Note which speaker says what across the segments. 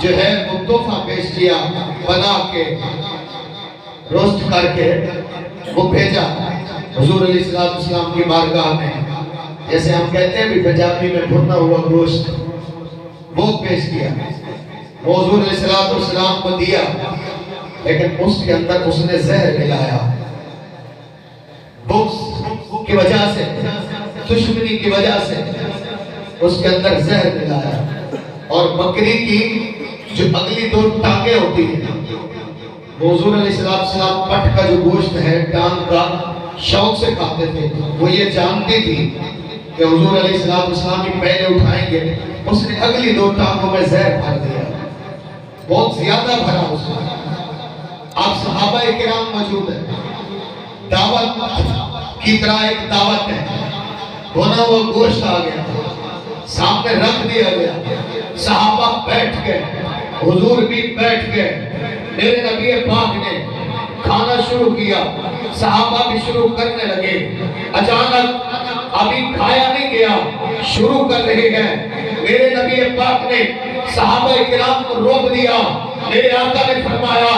Speaker 1: جو ہے وہ تحفہ پیش کیا، بنا کے روسٹ کر کے وہ بھیجا حضور علیہ السلام کی بارگاہ میں. جیسے ہم کہتے ہیں بھی پنجابی میں بھنا ہوا گوشت، وہ پیش کیا، وہ حضور علیہ السلام کو دیا، لیکن اس کے اندر اس نے زہر ملایا. بغض کی وجہ سے، دشمنی کی وجہ سے اس کے اندر زہر ملایا. اور بکری کی جو اگلی دو ٹانگیں ہوتی ہیں، وہ حضور علیہ السلام پٹ کا جو گوشت ہے ٹانگ کا شوق سے کھاتے تھے. وہ یہ جانتی تھی کہ حضور علیہ السلام کی پہلے اٹھائیں گے. اس نے اگلی دو ٹانگوں میں زہر بھر دیا، بہت زیادہ بھرا اس نے. آپ صحابہ کرام موجود ہیں، دعوت کی طرح ایک دعوت ہے. بھنا ہوا گوشت آ گیا، سامنے رکھ دیا گیا، صحابہ بیٹھ گئے، حضور بھی بیٹھ گئے. میرے نبی پاک نے کھانا شروع کیا، صحابہ بھی شروع کرنے لگے. اچانک ابھی کھایا نہیں گیا، شروع کر رہے ہیں. میرے نبی پاک نے صحابہ کرام کو روک دیا. میرے آقا نے فرمایا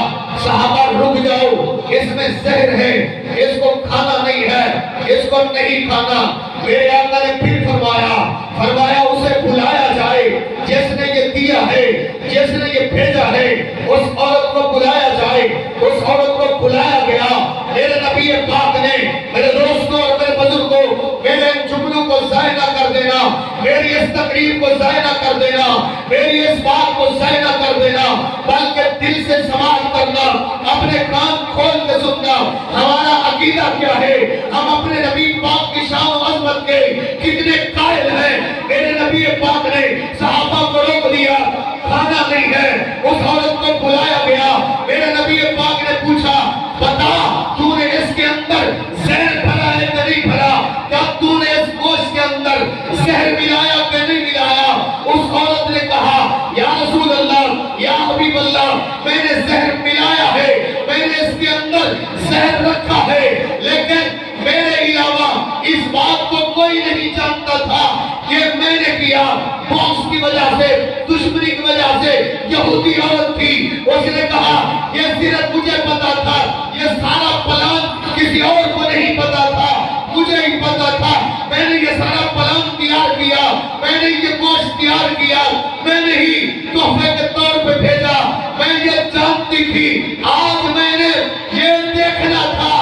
Speaker 1: صحابہ رک جاؤ، اس میں زہر ہے، اس کو کھانا نہیں ہے، اس کو نہیں کھانا. میرے آقا نے پھر فرمایا اسے بلایا جائے جس نے یہ دیا ہے، جس نے یہ بھیجا ہے. اس عورت کو بلایا جائے. اس عورت کو بلایا گیا. میرے نبی پاک نے میرے دوستوں اور میرے بزرگوں، میرے ان جملوں کو ضائع نہ کر دینا، میری اس تقریر کو ضائع نہ کر دینا، میری اس بات کو ضائع نہ کر دینا، بلکہ دل سے سماعت کرنا، اپنے کان کھول کے سننا. ہمارا عقیدہ کیا ہے، ہم اپنے نبی پاک کی شان و عظمت کے کتنے قائل ہیں. میرے نبی پاک نے صحابہ کو روک دیا، کھانا نہیں ہے. اس عورت کو بلایا گیا. میرے نبی پاک نے پوچھا بتا تو نے اس کے اندر زہر بھرا ہے کہ نہیں بھرا؟ کیا تو نے اس گوشت کے اندر زہر ملایا کہ نہیں ملایا؟ اس عورت نے کہا یا رسول اللہ، یا حبیب اللہ، میں نے زہر ملایا ہے، میں نے اس کے اندر زہر رکھا ہے، لیکن میرے علاوہ اس بات کو کوئی نہیں جانتا تھا کہ میں نے کیا. بغض کی وجہ سے، دشمنی کی وجہ سے یہودی عورت تھی. اس نے کہا یہ صرف مجھے پتا تھا، یہ سارا پلان کسی اور کو نہیں پتا تھا، مجھے ہی پتا تھا. میں نے یہ سارا پلان تیار کیا، میں نے یہ گوشت تیار کیا، میں نے ہی تحفے کے طور پہ بھیجا. میں یہ جانتی تھی. آج میں نے یہ دیکھنا تھا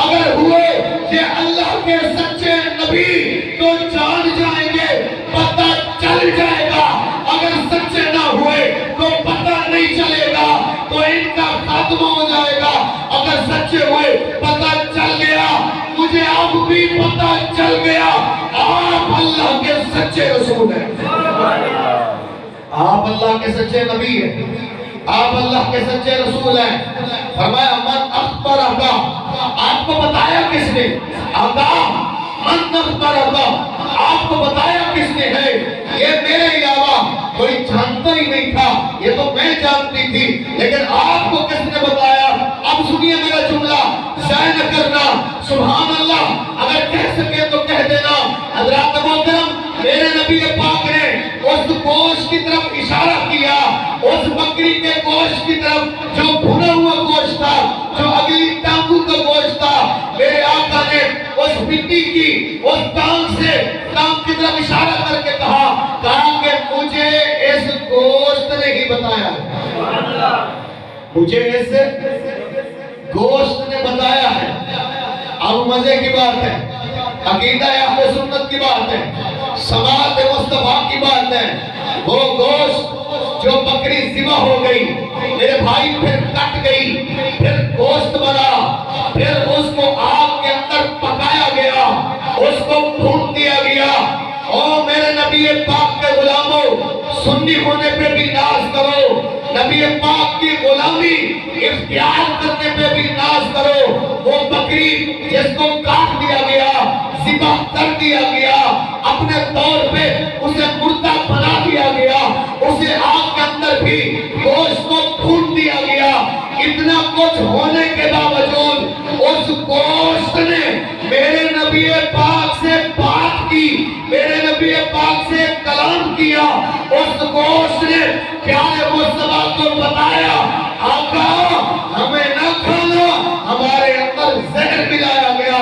Speaker 1: اگر ہوئے یہ اللہ کے سچے نبی تو جان جائیں گے، پتہ چل جائے گا. اگر سچے نہ ہوئے تو پتہ نہیں چلے گا، تو ان کا خاتمہ ہو جائے گا. اگر سچے ہوئے پتہ چل گیا، مجھے اب بھی پتہ چل گیا آپ اللہ کے سچے رسول ہیں، آپ اللہ کے سچے نبی ہیں، آپ اللہ کے سچے رسول ہیں. فرمایا من اخبرک، آپ کو بتایا کس نے؟ آقا من اخبرک، آپ کو بتایا کس نے ہے؟ یہ میرے علاوہ کوئی جانتا ہی نہیں تھا، یہ تو میں جانتی تھی، لیکن آپ کو کس نے بتایا؟ اب سنیے میرا جملہ، ضائع نہ کرنا. سبحان اللہ، اگر کہہ سکے تو کہہ دینا. حضرات محترم، میرے نبی پاک نے اس گوشت کی طرف اشارہ کیا، اس بکری کے گوشت کی طرف جو بھنا ہوا گوشت تھا، جو اگلی ٹانگوں کا گوشت تھا. میرے آقا نے اس مٹی کی اس ٹانگ سے ٹانگ کی طرف اشارہ کر کے کہا کہ مجھے اس گوشت نے ہی بتایا، مجھے اس گوشت نے بتایا ہے. اب مزے کی بات ہے، عقیدہ اہل سنت کی بات ہے، سماعت مصطفیٰ کی بات ہے. وہ گوشت جو بکری ذبح ہو گئی میرے بھائی، پھر کٹ گئی، پھر گوشت بنا، پھر اس کو آگ کے اندر پکایا گیا، اس کو بھون دیا گیا. او میرے نبی پاک کے غلاموں، سنی ہونے پہ بھی ناز کرو، نبی پاک کی غلامی اختیار کرنے پہ بھی ناز کرو. وہ بکری جس کو کاٹ دیا گیا، ذبح کر دیا گیا، اپنے طور پہ اسے مردہ بنا دیا گیا، اسے آگ کے اندر بھی گوشت کو بھون دیا گیا. اتنا کچھ ہونے کے باوجود اس گوشت نے میرے نبی پاک سے بات کی، میرے نبی پاک سے کلام کیا. اس گوشت نے پیارے فرمایا آقا ہمیں نہ کھانا، ہمارے اندر زہر ملایا گیا۔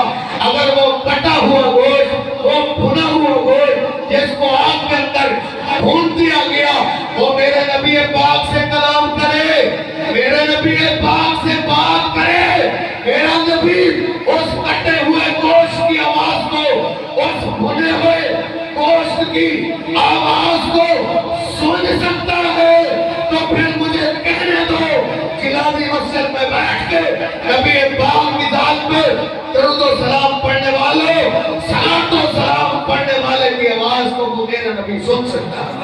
Speaker 1: اگر وہ کٹا ہوا گوشت، وہ بھنا ہوا گوشت جس کو آگ کے اندر بھون دیا گیا، وہ میرے نبی پاک سے کلام کرے، میرے نبی پاک سے بات کرے، میرا نبی اس کٹے ہوئے گوشت کی آواز کو، اس بھنے ہوئے گوشت کی آواز کو سن سکتا ہے، تو پھر مجھے کہنے دو کلانی مسجد میں بیٹھ کے نبی پاک کی ذات پہ درود و سلام پڑھنے والوں، صلاۃ و سلام پڑھنے والے کی آواز کو میرا نبی سن سکتا ہے۔